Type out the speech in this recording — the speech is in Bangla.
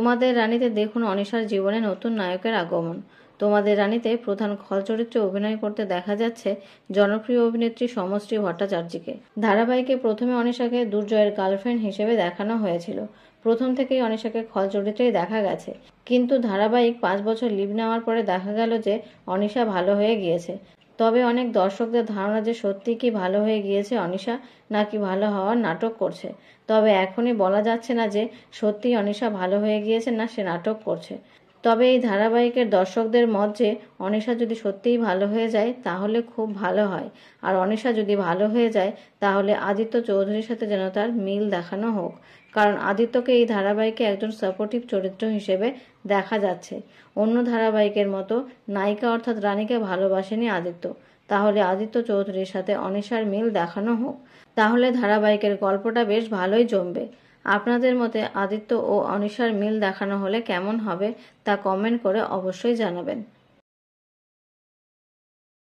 তোমাদের রানীতে দেখুন অনিশার জীবনে নতুন নায়কের আগমন। তোমাদের রানীতে প্রধান খল চরিত্রে অভিনয় করতে দেখা যাচ্ছে জনপ্রিয় অভিনেত্রী সমশ্রী ভট্টাচার্যকে। ধারাবাহিকে প্রথমে অনিশাকে দুর্জয়ের গার্লফ্রেন্ড হিসেবে দেখানো হয়েছিল। প্রথম থেকেই অনিশাকে খল চরিত্রেই দেখা গেছে, কিন্তু ধারাবাহিক 5 বছর লিভ নেওয়ার পরে দেখা গেল যে অনিশা ভালো হয়ে গিয়েছে। তবে অনেক দর্শকদের ধারণা যে সত্যি কি ভালো হয়ে গিয়েছে অনিশা, নাকি ভালো হওয়ার নাটক করছে। তবে এখনই বলা যাচ্ছে না যে সত্যিই অনিশা ভালো হয়ে গিয়েছে না সে নাটক করছে। তবে এই ধারাবাহিকের দর্শকদের মত যে অনিশা যদি সত্যিই ভালো হয়ে যায় তাহলে খুব ভালো হয়, আর অনিশা যদি ভালো হয়ে যায় তাহলে আদিত্য চৌধুরীর সাথে যেন তার মিল দেখানো হোক, কারণ আদিত্যকে এই ধারাবাহিকে একজন সাপোর্টিভ চরিত্র হিসেবে দেখা যাচ্ছে। অন্য ধারাবাহিকের মতো নায়িকা অর্থাৎ রানীকে ভালোবাসেনি আদিত্য, তাহলে আদিত্য চৌধুরীর সাথে অনিশার মিল দেখানো হোক, তাহলে ধারাবাহিকের গল্পটা বেশ ভালোই জমবে। আপনাদের মতে আদিত্য ও অনিশার মিল দেখানো হলে কেমন হবে তা কমেন্ট করে অবশ্যই জানাবেন।